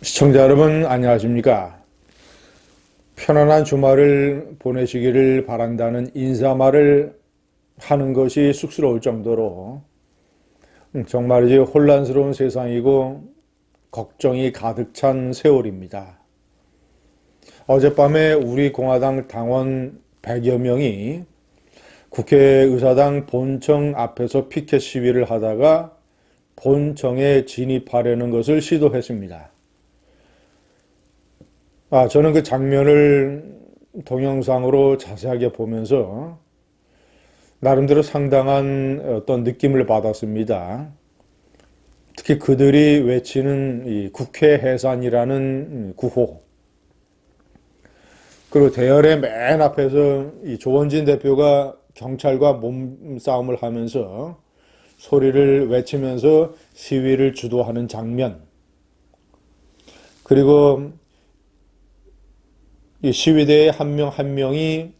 시청자 여러분 안녕하십니까? 편안한 주말을 보내시기를 바란다는 인사말을 하는 것이 쑥스러울 정도로 정말이지 혼란스러운 세상이고 걱정이 가득 찬 세월입니다. 어젯밤에 우리 공화당 당원 100여 명이 국회의사당 본청 앞에서 피켓 시위를 하다가 본청에 진입하려는 것을 시도했습니다. 저는 그 장면을 동영상으로 자세하게 보면서 나름대로 상당한 어떤 느낌을 받았습니다. 특히 그들이 외치는 이 국회 해산이라는 구호. 그리고 대열의 맨 앞에서 이 조원진 대표가 경찰과 몸싸움을 하면서 소리를 외치면서 시위를 주도하는 장면. 그리고 이 시위대의 한 명 한 명이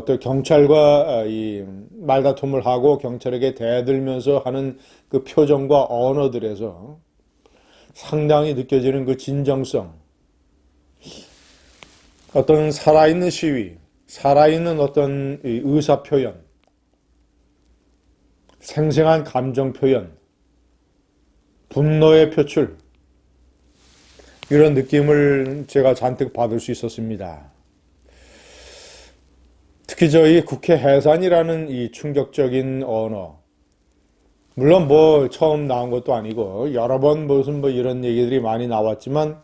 또 경찰과 이 말다툼을 하고 경찰에게 대들면서 하는 그 표정과 언어들에서 상당히 느껴지는 그 진정성, 어떤 살아있는 시위, 살아있는 어떤 의사 표현, 생생한 감정 표현, 분노의 표출, 이런 느낌을 제가 잔뜩 받을 수 있었습니다. 특히 저희 국회 해산이라는 이 충격적인 언어, 물론 처음 나온 것도 아니고 여러 번 무슨 이런 얘기들이 많이 나왔지만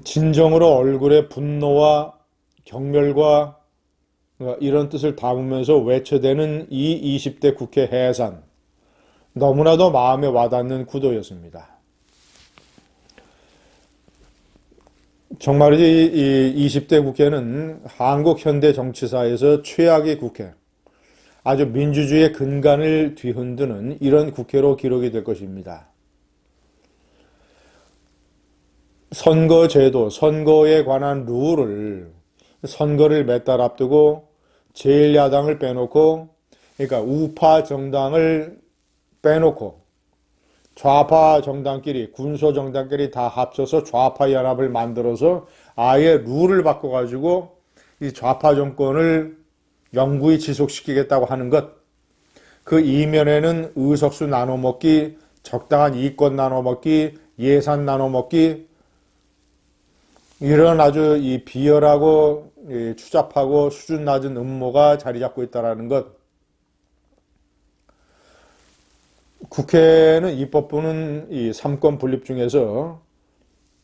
진정으로 얼굴에 분노와 경멸과 이런 뜻을 담으면서 외쳐대는 이 20대 국회 해산, 너무나도 마음에 와닿는 구도였습니다. 정말이지 이 20대 국회는 한국 현대 정치사에서 최악의 국회, 아주 민주주의의 근간을 뒤흔드는 이런 국회로 기록이 될 것입니다. 선거제도, 선거에 관한 룰을, 선거를 몇 달 앞두고 제1야당을 빼놓고, 그러니까 우파 정당을 빼놓고 좌파 정당끼리, 군소 정당끼리 다 합쳐서 좌파 연합을 만들어서 아예 룰을 바꿔가지고 이 좌파 정권을 영구히 지속시키겠다고 하는 것. 그 이면에는 의석수 나눠먹기, 적당한 이권 나눠먹기, 예산 나눠먹기, 이런 아주 이 비열하고 추잡하고 수준 낮은 음모가 자리 잡고 있다는 것. 국회는 입법부는 이 삼권 분립 중에서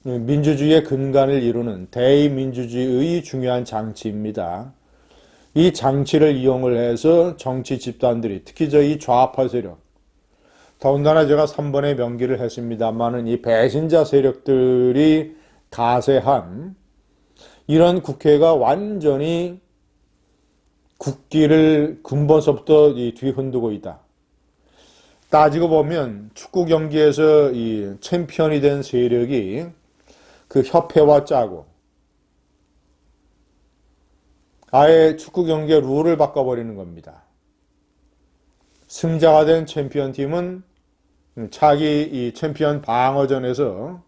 민주주의의 근간을 이루는 대의민주주의의 중요한 장치입니다. 이 장치를 이용을 해서 정치 집단들이, 특히 저희 좌파 세력, 더군다나 제가 3번에 명기를 했습니다만은 이 배신자 세력들이 가세한 이런 국회가 완전히 국기를 근본서부터 뒤흔들고 있다. 따지고 보면 축구 경기에서 이 챔피언이 된 세력이 그 협회와 짜고 아예 축구 경기의 룰을 바꿔버리는 겁니다. 승자가 된 챔피언 팀은 차기 이 챔피언 방어전에서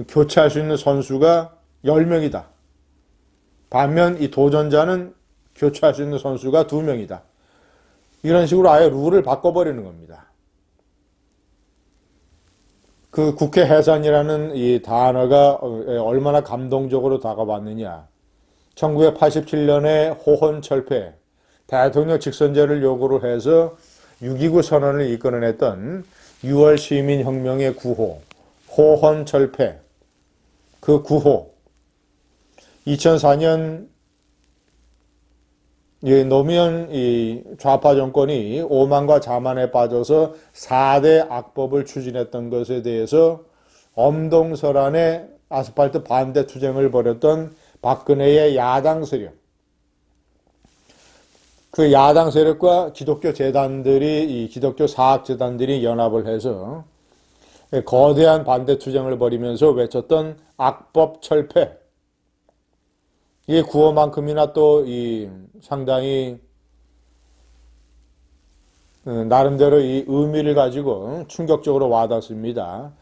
교체할 수 있는 선수가 10명이다. 반면 이 도전자는 교체할 수 있는 선수가 2명이다. 이런 식으로 아예 룰을 바꿔버리는 겁니다. 그 국회 해산이라는 이 단어가 얼마나 감동적으로 다가왔느냐. 1987년에 호헌철폐, 대통령 직선제를 요구를 해서 6.29 선언을 이끌어냈던 6월 시민혁명의 구호, 호헌철폐, 그 구호. 2004년 노무현 이 좌파 정권이 오만과 자만에 빠져서 4대 악법을 추진했던 것에 대해서 엄동설안에 아스팔트 반대 투쟁을 벌였던 박근혜의 야당 세력, 그 야당 세력과 기독교 재단들이, 이 기독교 사학재단들이 연합을 해서 거대한 반대 투쟁을 벌이면서 외쳤던 악법 철폐, 이 구호만큼이나 또 이 상당히 나름대로 이 의미를 가지고 충격적으로 와닿습니다.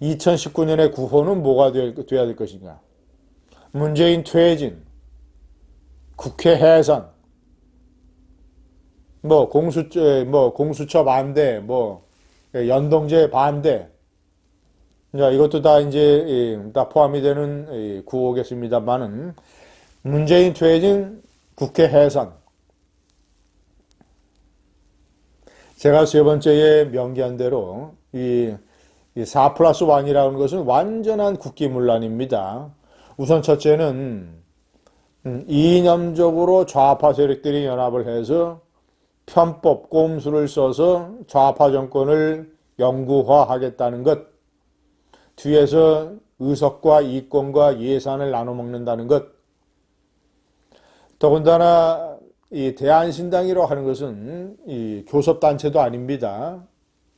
2019년의 구호는 뭐가 돼야 될 것인가? 문재인 퇴진, 국회 해산, 공수처 반대, 연동제 반대. 자, 이것도 다 이제 다 포함이 되는 구호겠습니다만은 문재인 퇴진, 국회 해산. 제가 세 번째에 명기한 대로 이 4+1이라는 것은 완전한 국기문란입니다. 우선 첫째는 이념적으로 좌파 세력들이 연합을 해서 편법, 꼼수를 써서 좌파 정권을 영구화하겠다는 것, 뒤에서 의석과 이권과 예산을 나눠 먹는다는 것, 더군다나 이 대한신당이라고 하는 것은 이 교섭단체도 아닙니다.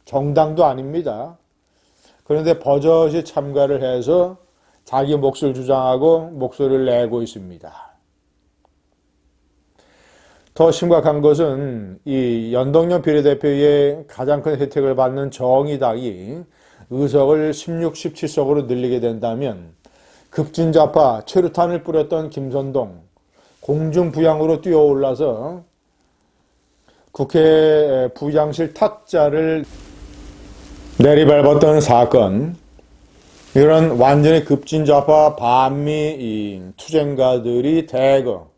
정당도 아닙니다. 그런데 버젓이 참가를 해서 자기 몫을 주장하고 목소리를 내고 있습니다. 더 심각한 것은 이 연동형 비례대표의 가장 큰 혜택을 받는 정의당이 의석을 16, 17석으로 늘리게 된다면 급진좌파 최루탄을 뿌렸던 김선동 공중부양으로 뛰어올라서 국회 부장실 탁자를 내리밟았던 사건, 이런 완전히 급진좌파 반미 투쟁가들이 대거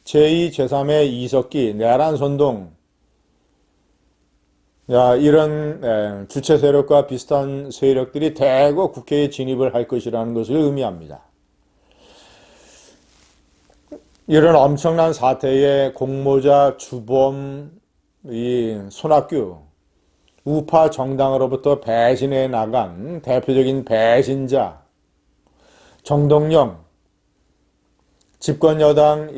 제2, 제3의 이석기, 내란선동, 이런 주체 세력과 비슷한 세력들이 대거 국회에 진입을 할 것이라는 것을 의미합니다. 이런 엄청난 사태에 공모자, 주범, 손학규, 우파 정당으로부터 배신해 나간 대표적인 배신자, 정동영, 집권 여당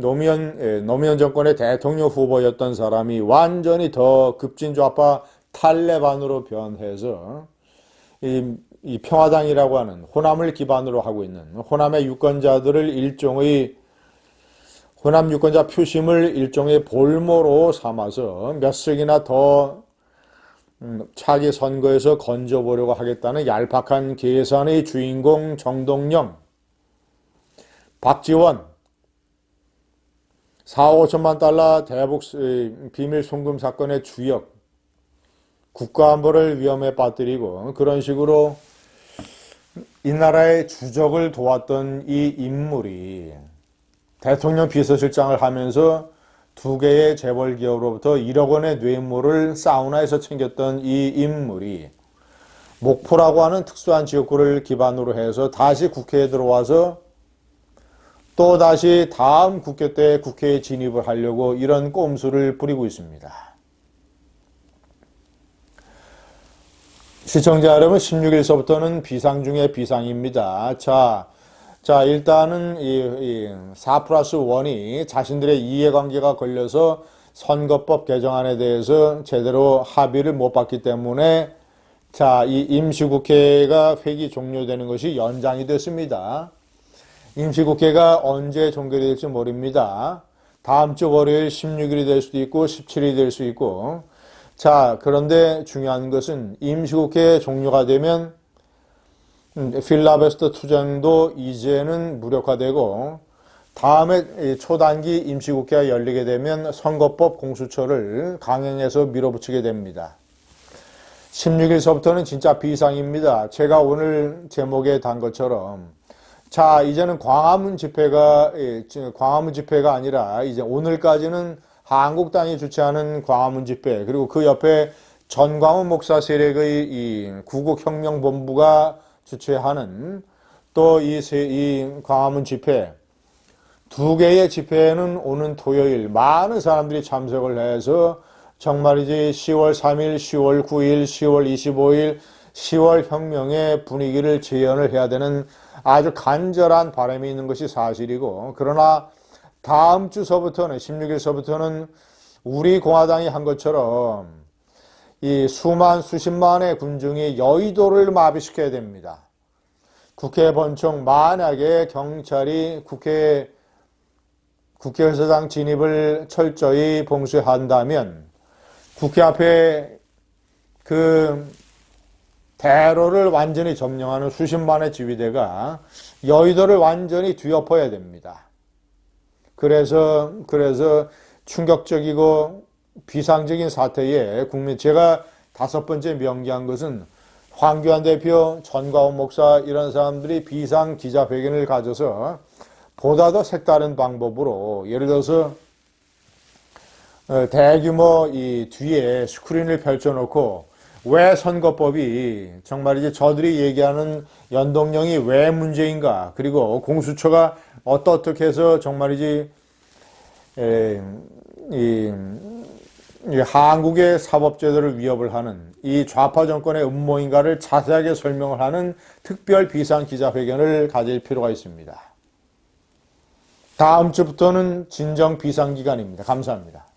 노무현 정권의 대통령 후보였던 사람이 완전히 더 급진좌파 탈레반으로 변해서 이 평화당이라고 하는 호남을 기반으로 하고 있는 호남의 유권자들을 호남 유권자 표심을 일종의 볼모로 삼아서 몇 석이나 더 차기 선거에서 건져보려고 하겠다는 얄팍한 계산의 주인공 정동영, 박지원, 4억 5천만 달러 대북 비밀 송금 사건의 주역, 국가안보를 위험에 빠뜨리고 그런 식으로 이 나라의 주적을 도왔던 이 인물이 대통령 비서실장을 하면서 두 개의 재벌 기업으로부터 1억 원의 뇌물을 사우나에서 챙겼던 이 인물이 목포라고 하는 특수한 지역구를 기반으로 해서 다시 국회에 들어와서 또 다시 다음 국회 때 국회에 진입을 하려고 이런 꼼수를 부리고 있습니다. 시청자 여러분, 16일서부터는 비상 중에 비상입니다. 자, 일단은 이 4+1이 자신들의 이해관계가 걸려서 선거법 개정안에 대해서 제대로 합의를 못 봤기 때문에 이 임시국회가 회기 종료되는 것이 연장이 됐습니다. 임시국회가 언제 종결이 될지 모릅니다. 다음 주 월요일 16일이 될 수도 있고 17일이 될 수 있고, 그런데 중요한 것은 임시국회 종료가 되면 필라베스터 투쟁도 이제는 무력화되고 다음에 초단기 임시국회가 열리게 되면 선거법 공수처를 강행해서 밀어붙이게 됩니다. 16일서부터는 진짜 비상입니다. 제가 오늘 제목에 단 것처럼 이제는 광화문 집회가 아니라 이제 오늘까지는 한국당이 주최하는 광화문 집회, 그리고 그 옆에 전광훈 목사 세력의 이 구국혁명본부가 주최하는 또 이 광화문 집회, 두 개의 집회에는 오는 토요일 많은 사람들이 참석을 해서 정말이지 10월 3일, 10월 9일, 10월 25일, 10월 혁명의 분위기를 재현을 해야 되는 아주 간절한 바람이 있는 것이 사실이고, 그러나 다음 주서부터는 16일서부터는 우리 공화당이 한 것처럼 이 수십만의 군중이 여의도를 마비시켜야 됩니다. 국회 번총 만약에 경찰이 국회의사당 진입을 철저히 봉쇄한다면 국회 앞에 대로를 완전히 점령하는 수십만의 지휘대가 여의도를 완전히 뒤엎어야 됩니다. 그래서 충격적이고 비상적인 사태에 제가 다섯 번째 명기한 것은 황교안 대표, 전광훈 목사 이런 사람들이 비상 기자회견을 가져서 보다 더 색다른 방법으로 예를 들어서 대규모 이 뒤에 스크린을 펼쳐놓고 왜 선거법이 정말이지 저들이 얘기하는 연동형이 왜 문제인가, 그리고 공수처가 어떻게 해서 정말이지 이 한국의 사법제도를 위협을 하는 이 좌파 정권의 음모인가를 자세하게 설명을 하는 특별 비상기자회견을 가질 필요가 있습니다. 다음 주부터는 진정 비상기간입니다. 감사합니다.